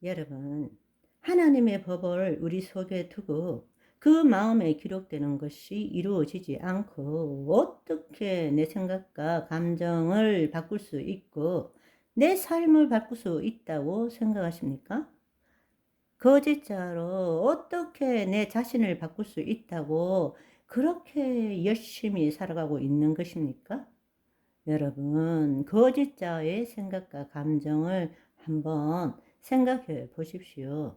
여러분, 하나님의 법을 우리 속에 두고 그 마음에 기록되는 것이 이루어지지 않고 어떻게 내 생각과 감정을 바꿀 수 있고 내 삶을 바꿀 수 있다고 생각하십니까? 거짓자로 어떻게 내 자신을 바꿀 수 있다고 그렇게 열심히 살아가고 있는 것입니까? 여러분, 거짓자의 생각과 감정을 한번 생각해 보십시오.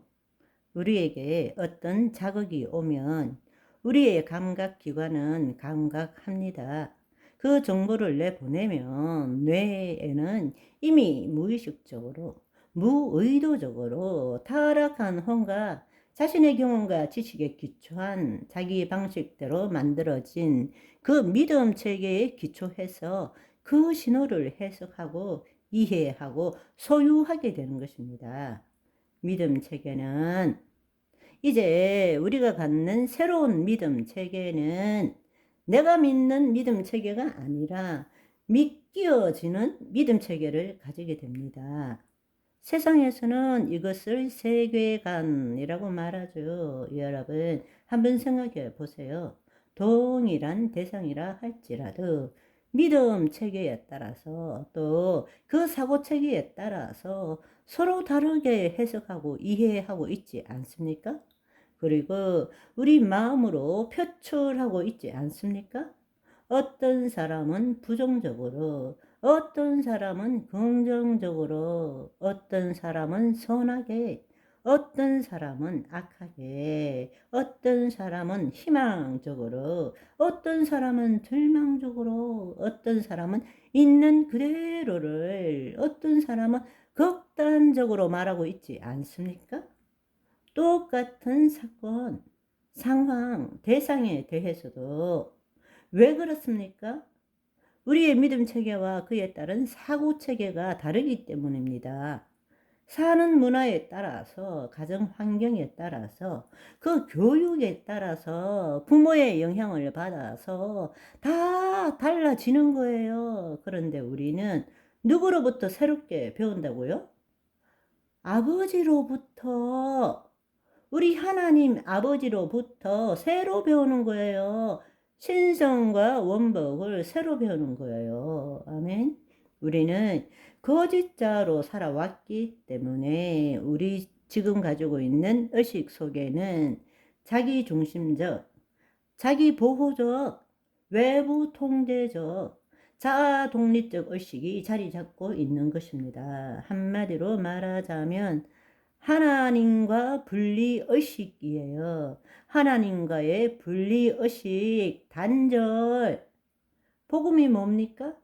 우리에게 어떤 자극이 오면 우리의 감각기관은 감각합니다. 그 정보를 내보내면 뇌에는 이미 무의식적으로, 무의도적으로 타락한 혼과 자신의 경험과 지식에 기초한 자기 방식대로 만들어진 그 믿음 체계에 기초해서 그 신호를 해석하고 이해하고 소유하게 되는 것입니다. 믿음 체계는 이제 우리가 갖는 새로운 믿음 체계는 내가 믿는 믿음 체계가 아니라 믿겨지는 믿음 체계를 가지게 됩니다. 세상에서는 이것을 세계관이라고 말하죠. 여러분, 한번 생각해 보세요. 동일한 대상이라 할지라도 믿음 체계에 따라서 또 그 사고 체계에 따라서 서로 다르게 해석하고 이해하고 있지 않습니까? 그리고 우리 마음으로 표출하고 있지 않습니까? 어떤 사람은 부정적으로, 어떤 사람은 긍정적으로, 어떤 사람은 선하게, 어떤 사람은 악하게, 어떤 사람은 희망적으로, 어떤 사람은 절망적으로, 어떤 사람은 있는 그대로를, 어떤 사람은 극단적으로 말하고 있지 않습니까? 똑같은 사건, 상황, 대상에 대해서도 왜 그렇습니까? 우리의 믿음 체계와 그에 따른 사고 체계가 다르기 때문입니다. 사는 문화에 따라서, 가정 환경에 따라서, 그 교육에 따라서, 부모의 영향을 받아서 다 달라지는 거예요. 그런데 우리는 누구로부터 새롭게 배운다고요? 아버지로부터, 우리 하나님 아버지로부터 새로 배우는 거예요. 신성과 원복을 새로 배우는 거예요. 아멘. 우리는 거짓자로 살아왔기 때문에 우리 지금 가지고 있는 의식 속에는 자기 중심적, 자기 보호적, 외부 통제적, 자아 독립적 의식이 자리 잡고 있는 것입니다. 한마디로 말하자면 하나님과 분리의식이에요. 하나님과의 분리의식, 단절. 복음이 뭡니까?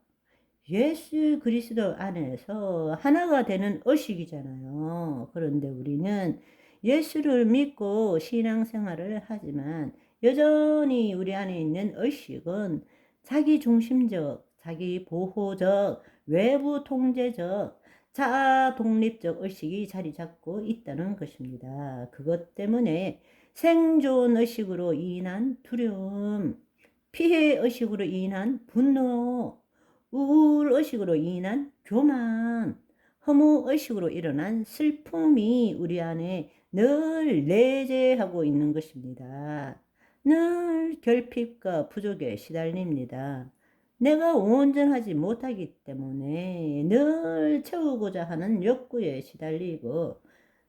예수 그리스도 안에서 하나가 되는 의식이잖아요. 그런데 우리는 예수를 믿고 신앙생활을 하지만 여전히 우리 안에 있는 의식은 자기 중심적, 자기 보호적, 외부 통제적, 자아 독립적 의식이 자리 잡고 있다는 것입니다. 그것 때문에 생존 의식으로 인한 두려움, 피해 의식으로 인한 분노, 우울의식으로 인한 교만, 허무의식으로 일어난 슬픔이 우리 안에 늘 내재하고 있는 것입니다. 늘 결핍과 부족에 시달립니다. 내가 온전하지 못하기 때문에 늘 채우고자 하는 욕구에 시달리고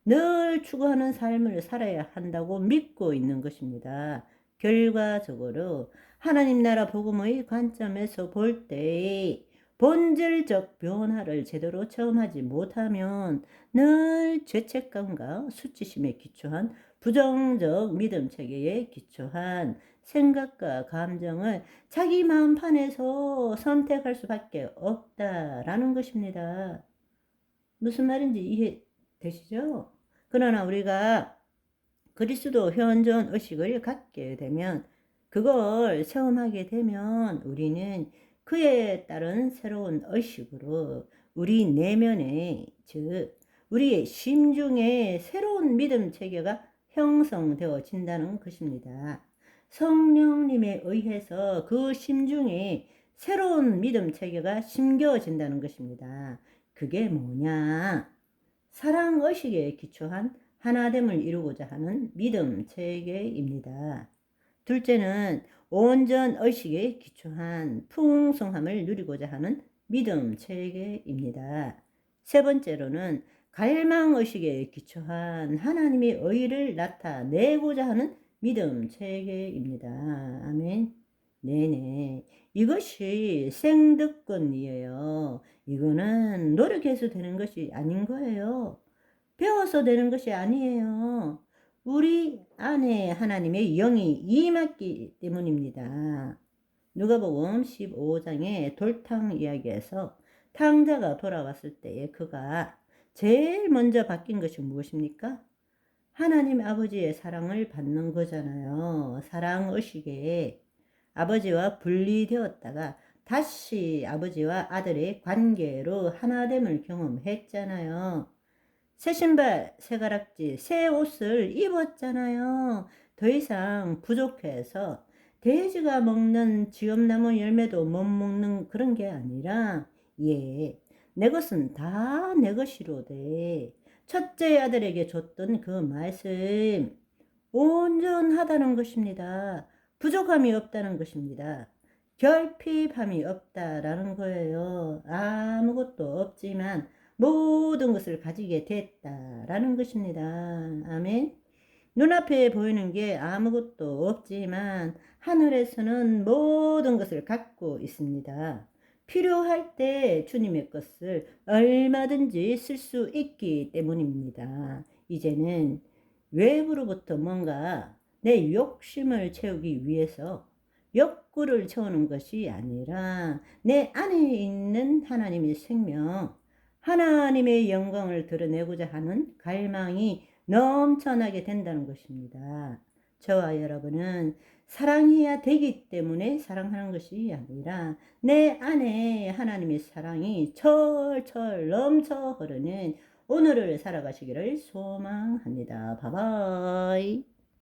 늘 추구하는 삶을 살아야 한다고 믿고 있는 것입니다. 결과적으로 하나님 나라 복음의 관점에서 볼 때 본질적 변화를 제대로 체험하지 못하면 늘 죄책감과 수치심에 기초한 부정적 믿음 체계에 기초한 생각과 감정을 자기 마음판에서 선택할 수밖에 없다라는 것입니다. 무슨 말인지 이해되시죠? 그러나 우리가 그리스도 현존 의식을 갖게 되면, 그걸 체험하게 되면 우리는 그에 따른 새로운 의식으로 우리 내면에, 즉 우리의 심중에 새로운 믿음 체계가 형성되어진다는 것입니다. 성령님에 의해서 그 심중에 새로운 믿음 체계가 심겨진다는 것입니다. 그게 뭐냐? 사랑의식에 기초한 하나됨을 이루고자 하는 믿음 체계입니다. 둘째는 온전의식에 기초한 풍성함을 누리고자 하는 믿음 체계입니다. 세 번째로는 갈망의식에 기초한 하나님의 의를 나타내고자 하는 믿음 체계입니다. 아멘. 네네. 이것이 생득권이에요. 이거는 노력해서 되는 것이 아닌 거예요. 배워서 되는 것이 아니에요. 우리 안에 하나님의 영이 임했기 때문입니다. 누가복음 15장의 돌탕 이야기에서 탕자가 돌아왔을 때에 그가 제일 먼저 바뀐 것이 무엇입니까? 하나님 아버지의 사랑을 받는 거잖아요. 사랑의식에 아버지와 분리되었다가 다시 아버지와 아들의 관계로 하나됨을 경험했잖아요. 새 신발, 새 가락지, 새 옷을 입었잖아요. 더 이상 부족해서 돼지가 먹는 지엄나무 열매도 못 먹는 그런 게 아니라, 예, 내 것은 다 내 것이로되 첫째 아들에게 줬던 그 말씀 온전하다는 것입니다. 부족함이 없다는 것입니다. 결핍함이 없다라는 거예요. 아무것도 없지만 모든 것을 가지게 됐다라는 것입니다. 아멘. 눈앞에 보이는 게 아무것도 없지만 하늘에서는 모든 것을 갖고 있습니다. 필요할 때 주님의 것을 얼마든지 쓸 수 있기 때문입니다. 이제는 외부로부터 뭔가 내 욕심을 채우기 위해서 욕구를 채우는 것이 아니라 내 안에 있는 하나님의 생명, 하나님의 영광을 드러내고자 하는 갈망이 넘쳐나게 된다는 것입니다. 저와 여러분은 사랑해야 되기 때문에 사랑하는 것이 아니라 내 안에 하나님의 사랑이 철철 넘쳐 흐르는 오늘을 살아가시기를 소망합니다. 바이바이.